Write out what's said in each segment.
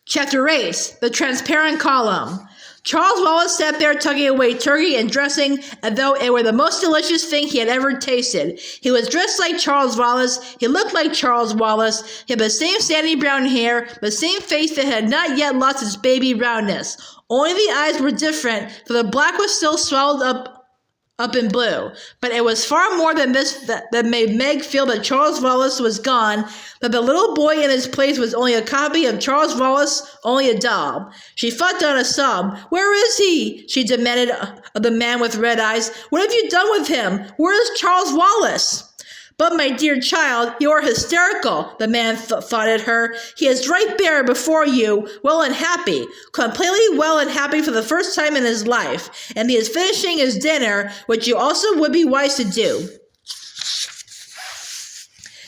Chapter 8, The Transparent Column. Charles Wallace sat there tugging away turkey and dressing as though it were the most delicious thing he had ever tasted. He was dressed like Charles Wallace. He looked like Charles Wallace. He had the same sandy brown hair, the same face that had not yet lost its baby roundness. Only the eyes were different, for the black was still swallowed up in blue. But it was far more than this that made Meg feel that Charles Wallace was gone, that the little boy in his place was only a copy of Charles Wallace, only a doll. She fought down a sob. "Where is he?" she demanded of the man with red eyes. "What have you done with him? Where is Charles Wallace?" "But, my dear child, you are hysterical," the man thought at her. "He is right there before you, well and happy, completely well and happy for the first time in his life, and he is finishing his dinner, which you also would be wise to do."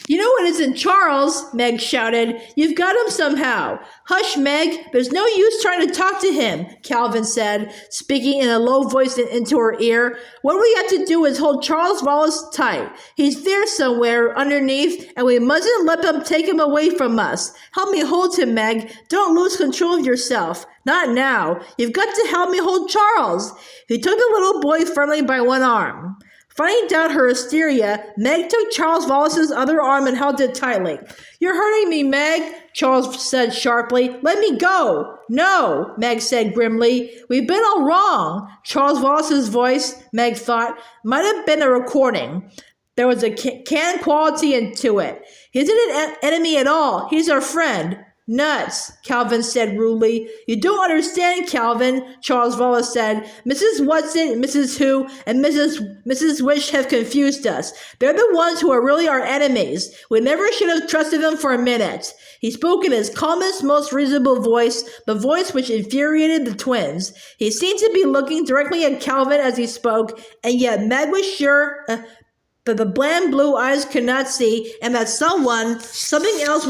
"You know it isn't Charles," Meg shouted. "You've got him somehow." "Hush, Meg, there's no use trying to talk to him," Calvin said, speaking in a low voice into her ear. "What we have to do is hold Charles Wallace tight. He's there somewhere underneath, and we mustn't let them take him away from us. Help me hold him, Meg. Don't lose control of yourself. Not now. You've got to help me hold Charles." He took the little boy firmly by one arm. Finding out her hysteria, Meg took Charles Wallace's other arm and held it tightly. "You're hurting me, Meg," Charles said sharply. "Let me go." "No," Meg said grimly. "We've been all wrong." Charles Wallace's voice, Meg thought, might have been a recording. There was a canned quality to it. "He isn't an enemy at all. He's our friend." "Nuts," Calvin said rudely. "You don't understand, Calvin," Charles Wallace said. "Mrs. Watson, Mrs. Who, and Mrs. Wish have confused us. They're the ones who are really our enemies. We never should have trusted them for a minute." He spoke in his calmest, most reasonable voice, the voice which infuriated the twins. He seemed to be looking directly at Calvin as he spoke, and yet Meg was sure that the bland blue eyes could not see, and that something else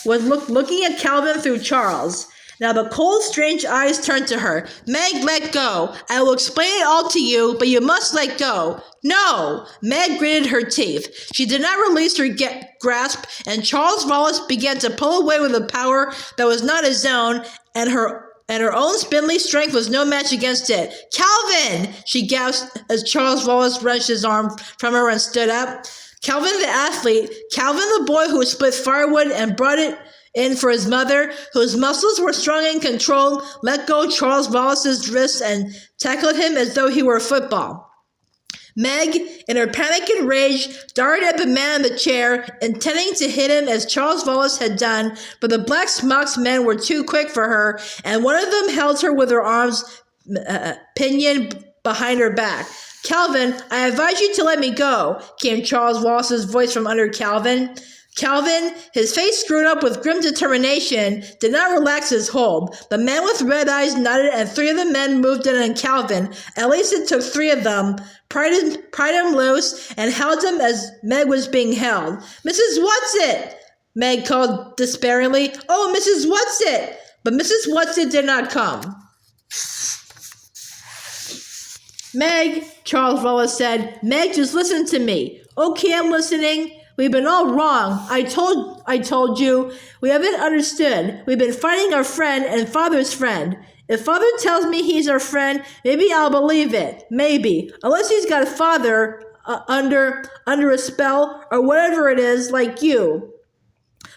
was looking at Calvin through Charles. Now the cold, strange eyes turned to her. "Meg, let go. I will explain it all to you, but you must let go." "No!" Meg gritted her teeth. She did not release her grasp, and Charles Wallace began to pull away with a power that was not his own, and her own spindly strength was no match against it. "Calvin!" she gasped as Charles Wallace wrenched his arm from her and stood up. Calvin the athlete, Calvin the boy who split firewood and brought it in for his mother, whose muscles were strong and controlled, let go Charles Wallace's wrists and tackled him as though he were football. Meg, in her panic and rage, darted at the man in the chair, intending to hit him as Charles Wallace had done, but the black smocked men were too quick for her, and one of them held her with her arms pinioned behind her back. "Calvin, I advise you to let me go," came Charles Wallace's voice from under Calvin. Calvin, his face screwed up with grim determination, did not relax his hold. The man with red eyes nodded, and three of the men moved in on Calvin. At least it took three of them. Pried him loose and held him as Meg was being held. "Mrs. Whatsit!" Meg called despairingly. "Oh, Mrs. Whatsit!" But Mrs. Whatsit did not come. "Meg," Charles Wallace said. "Meg, just listen to me." "Okay, I'm listening." "We've been all wrong. I told you. We haven't understood. We've been fighting our friend and Father's friend. If Father tells me he's our friend, maybe I'll believe it. Maybe. Unless he's got a father under a spell or whatever it is, like you.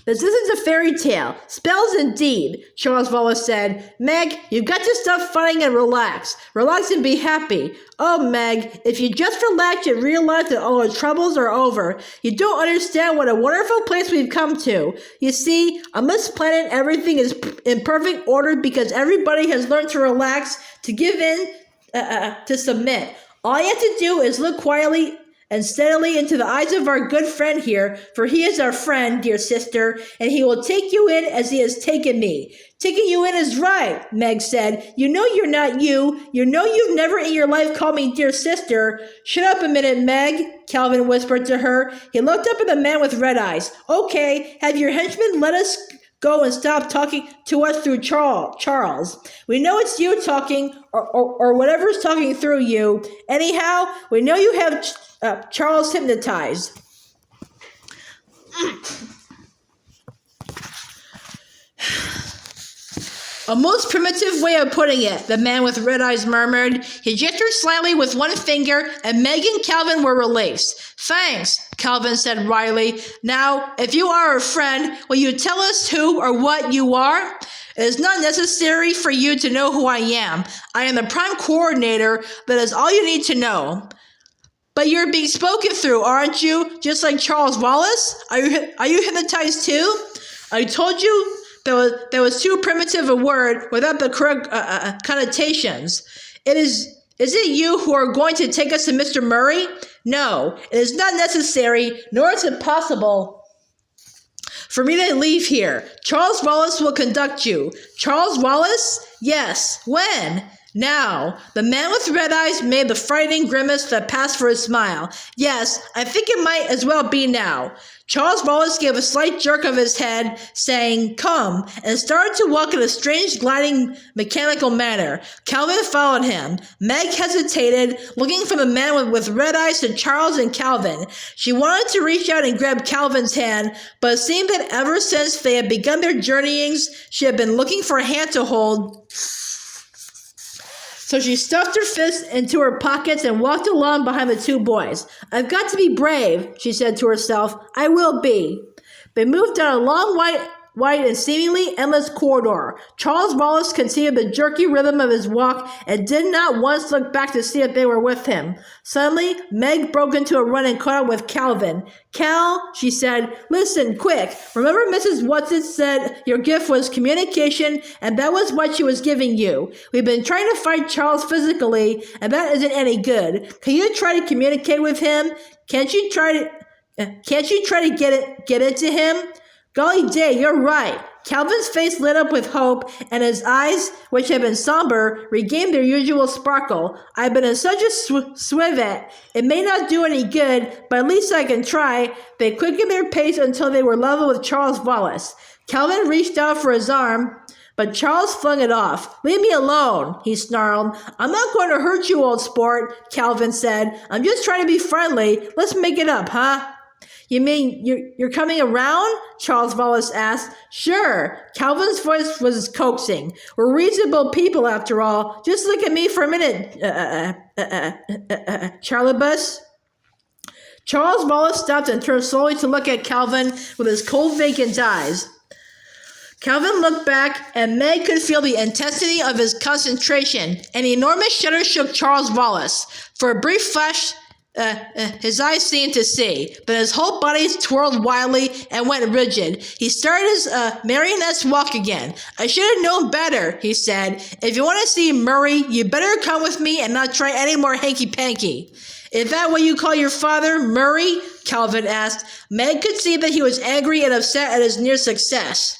This isn't a fairy tale. Spells indeed," Charles Wallace said. "Meg, you've got to stop fighting and relax. Relax and be happy. Oh, Meg, if you just relax and realize that all our troubles are over, you don't understand what a wonderful place we've come to. You see, on this planet, everything is in perfect order because everybody has learned to relax, to give in, to submit. All you have to do is look quietly and steadily into the eyes of our good friend here, for he is our friend, dear sister, and he will take you in as he has taken me." "Taking you in is right," Meg said. "You know you're not you. You know you've never in your life called me dear sister." "Shut up a minute, Meg," Calvin whispered to her. He looked up at the man with red eyes. "Okay, have your henchmen let us go and stop talking to us through Charles. We know it's you talking, or whatever's talking through you. Anyhow, we know you have Charles hypnotized." A most primitive way of putting it, the man with red eyes murmured. He gestured slightly with one finger, and Meg and Calvin were released. Thanks, Calvin said wryly. Now, if you are a friend, will you tell us who or what you are? It is not necessary for you to know who I am. I am the prime coordinator. That is all you need to know. But you're being spoken through, aren't you? Just like Charles Wallace? Are you hypnotized too? I told you that was too primitive a word without the correct connotations. Is it you who are going to take us to Mr. Murry? No, it is not necessary, nor is it possible for me to leave here. Charles Wallace will conduct you. Charles Wallace? Yes. When? Now. The man with red eyes made the frightening grimace that passed for a smile. Yes, I think it might as well be now. Charles Wallace gave a slight jerk of his head, saying, "Come," and started to walk in a strange, gliding, mechanical manner. Calvin followed him. Meg hesitated, looking from the man with red eyes to Charles and Calvin. She wanted to reach out and grab Calvin's hand, but it seemed that ever since they had begun their journeyings, she had been looking for a hand to hold. So she stuffed her fists into her pockets and walked along behind the two boys. I've got to be brave, she said to herself. I will be. They moved down a long, wide and seemingly endless corridor. Charles Wallace continued the jerky rhythm of his walk and did not once look back to see if they were with him. Suddenly, Meg broke into a run and caught up with Calvin. Cal, she said, listen, quick. Remember Mrs. Watson said your gift was communication, and that was what she was giving you. We've been trying to fight Charles physically, and that isn't any good. Can you try to communicate with him? Can't you try to get into him? Golly day, you're right. Calvin's face lit up with hope, and his eyes, which had been somber, regained their usual sparkle. I've been in such a swivet. It may not do any good, but at least I can try. They quickened their pace until they were level with Charles Wallace. Calvin reached out for his arm, but Charles flung it off. Leave me alone, he snarled. I'm not going to hurt you, old sport, Calvin said. I'm just trying to be friendly. Let's make it up, huh? You mean you're coming around? Charles Wallace asked. Sure. Calvin's voice was coaxing. We're reasonable people, after all. Just look at me for a minute, Charlibus. Charles Wallace stopped and turned slowly to look at Calvin with his cold, vacant eyes. Calvin looked back, and Meg could feel the intensity of his concentration. An enormous shudder shook Charles Wallace. For a brief flash, his eyes seemed to see, but his whole body twirled wildly and went rigid. He started his marionette's walk again. I should have known better, he said. If you want to see Murry, you better come with me and not try any more hanky-panky. Is that what you call your father, Murry? Calvin asked. Meg could see that he was angry and upset at his near success.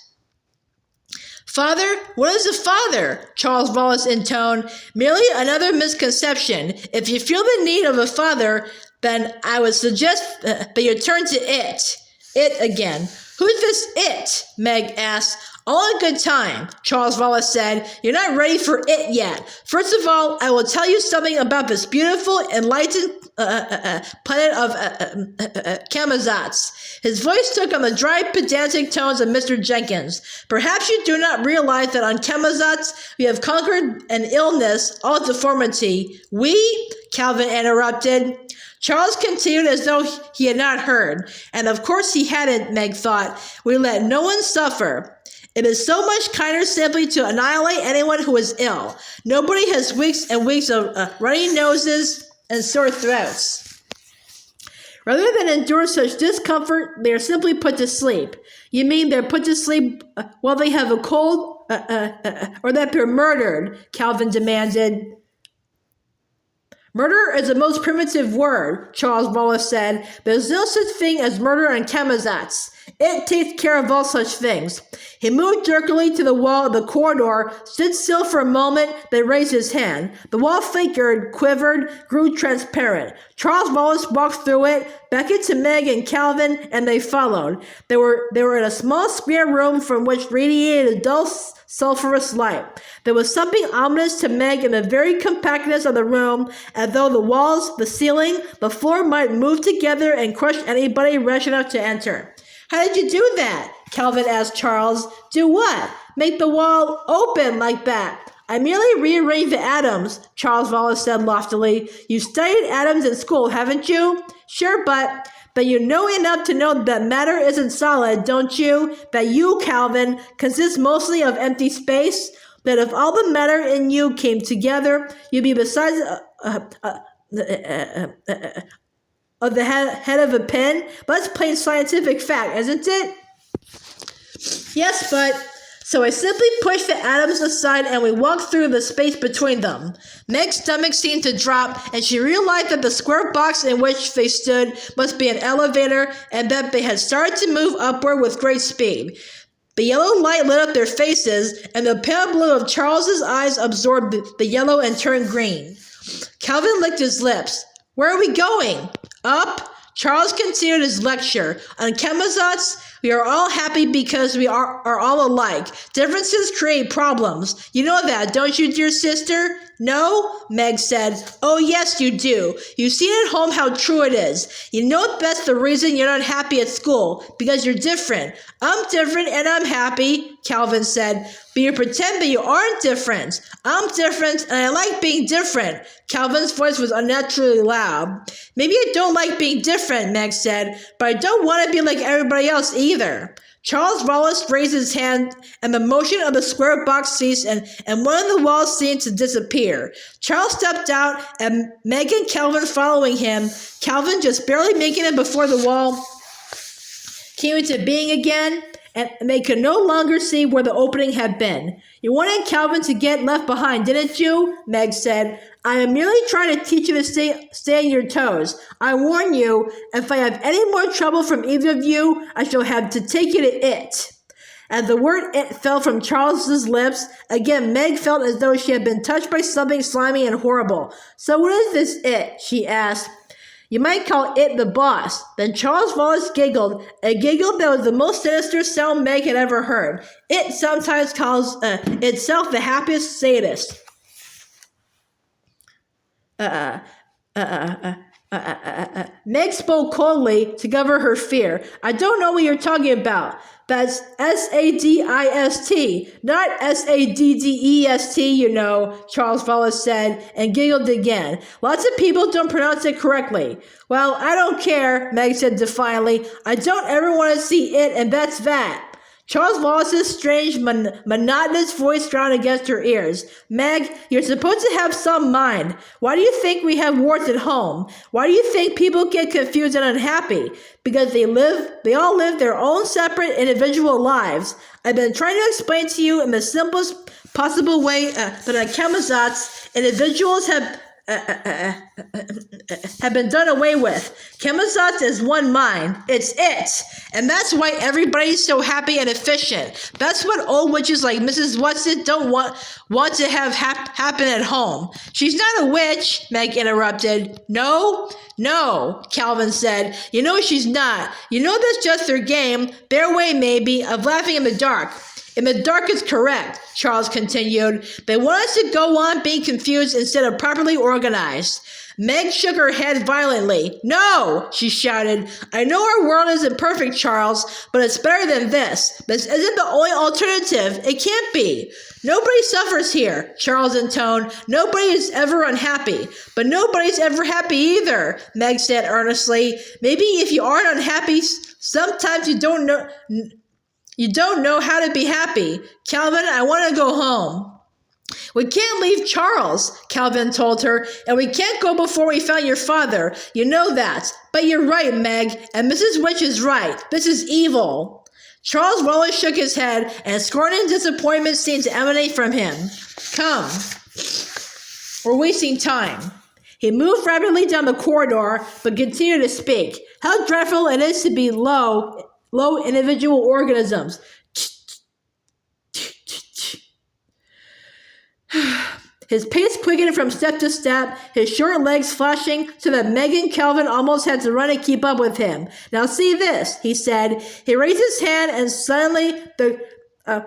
Father? What is a father? Charles Wallace intoned. Merely another misconception. If you feel the need of a father, then I would suggest that you turn to it. It again. Who's this it? Meg asked. All in good time, Charles Wallace said. You're not ready for it yet. First of all, I will tell you something about this beautiful, enlightened planet of Camazotz. His voice took on the dry, pedantic tones of Mr. Jenkins. Perhaps you do not realize that on Camazotz we have conquered an illness, all deformity. We? Calvin interrupted. Charles continued as though he had not heard. And of course he hadn't, Meg thought. We let no one suffer. It is so much kinder simply to annihilate anyone who is ill. Nobody has weeks and weeks of runny noses and sore throats. Rather than endure such discomfort, they are simply put to sleep. You mean they're put to sleep while they have a cold, or that they're murdered? Calvin demanded. Murder is the most primitive word, Charles Wallace said. There's no such thing as murder in Camazotz. It takes care of all such things. He moved jerkily to the wall of the corridor, stood still for a moment, then raised his hand. The wall flickered, quivered, grew transparent. Charles Wallace walked through it, beckoned to Meg and Calvin, and they followed. They were in a small square room from which radiated a dull, sulphurous light. There was something ominous to Meg in the very compactness of the room, as though the walls, the ceiling, the floor might move together and crush anybody rash enough to enter. How did you do that? Calvin asked Charles. Do what? Make the wall open like that. I merely rearranged the atoms, Charles Wallace said loftily. You studied atoms in school, haven't you? Sure, but you know enough to know that matter isn't solid, don't you? That you, Calvin, consist mostly of empty space? That if all the matter in you came together, you'd be besides of the head of a pin? But that's plain scientific fact, isn't it? Yes, but... So I simply pushed the atoms aside and we walked through the space between them. Meg's stomach seemed to drop, and she realized that the square box in which they stood must be an elevator and that they had started to move upward with great speed. The yellow light lit up their faces, and the pale blue of Charles's eyes absorbed the yellow and turned green. Calvin licked his lips. Where are we going? Up? Charles continued his lecture. On Chemazotz, we are all happy because we are all alike. Differences create problems. You know that, don't you, dear sister? No? Meg said. Oh, yes, you do. You've seen at home how true it is. You know that's the reason you're not happy at school, because you're different. I'm different and I'm happy, Calvin said. But you pretend that you aren't different. I'm different and I like being different. Calvin's voice was unnaturally loud. Maybe I don't like being different, Meg said, but I don't want to be like everybody else either. Charles Wallace raised his hand, and the motion of the square box ceased, and one of the walls seemed to disappear. Charles stepped out, and Meg and Calvin following him, Calvin just barely making it before the wall came into being again, and they could no longer see where the opening had been. You wanted Calvin to get left behind, didn't you? Meg said. I am merely trying to teach you to stay on your toes. I warn you, if I have any more trouble from either of you, I shall have to take you to it. As the word it fell from Charles's lips, again Meg felt as though she had been touched by something slimy and horrible. So what is this it? She asked. You might call it the boss. Then Charles Wallace giggled, a giggle that was the most sinister sound Meg had ever heard. It sometimes calls itself the happiest sadist. Meg spoke coldly to cover her fear. I don't know what you're talking about. That's S-A-D-I-S-T, not S-A-D-D-E-S-T, you know, Charles Wallace said, and giggled again. Lots of people don't pronounce it correctly. Well, I don't care, Meg said defiantly. I don't ever want to see it, and that's that. Charles Wallace's strange, monotonous voice drowned against her ears. Meg, you're supposed to have some mind. Why do you think we have wars at home? Why do you think people get confused and unhappy? Because they all live their own separate individual lives. I've been trying to explain to you in the simplest possible way that on Chemazotz, individuals have been done away with. Chemazotz is one mind. It's it. And that's why everybody's so happy and efficient. That's what old witches like Mrs. Whatsit don't want to have happen at home. She's not a witch, Meg interrupted. No, Calvin said. You know she's not. You know that's just their game, their way maybe, of laughing in the dark. In the dark is correct, Charles continued. They want us to go on being confused instead of properly organized. Meg shook her head violently. No, she shouted. I know our world isn't perfect, Charles, but it's better than this. This isn't the only alternative. It can't be. Nobody suffers here, Charles intoned. Nobody is ever unhappy. But nobody's ever happy either, Meg said earnestly. Maybe if you aren't unhappy, sometimes you don't know how to be happy. Calvin, I want to go home. We can't leave Charles, Calvin told her, and we can't go before we found your father. You know that. But you're right, Meg, and Mrs. Witch is right. This is evil. Charles Wallace shook his head, and scorn and disappointment seemed to emanate from him. Come. We're wasting time. He moved rapidly down the corridor, but continued to speak. How dreadful it is to be low individual organisms. His pace quickened from step to step, his short legs flashing so that Meg and Calvin almost had to run and keep up with him. Now see this, he said. He raised his hand and suddenly the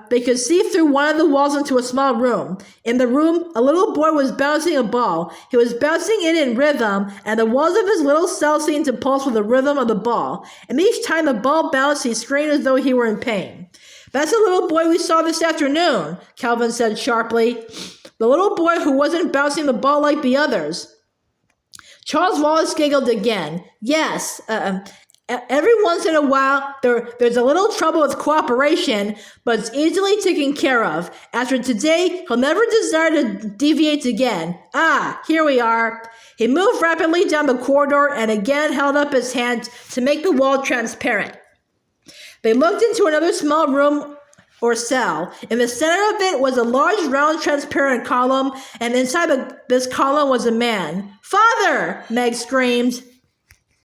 They could see through one of the walls into a small room. In the room, a little boy was bouncing a ball. He was bouncing it in rhythm, and the walls of his little cell seemed to pulse with the rhythm of the ball. And each time the ball bounced, he screamed as though he were in pain. That's the little boy we saw this afternoon, Calvin said sharply. The little boy who wasn't bouncing the ball like the others. Charles Wallace giggled again. Yes, every once in a while, there's a little trouble with cooperation, but it's easily taken care of. After today, he'll never desire to deviate again. Ah, here we are. He moved rapidly down the corridor and again held up his hand to make the wall transparent. They looked into another small room or cell. In the center of it was a large, round, transparent column, and inside this column was a man. "Father!" Meg screamed.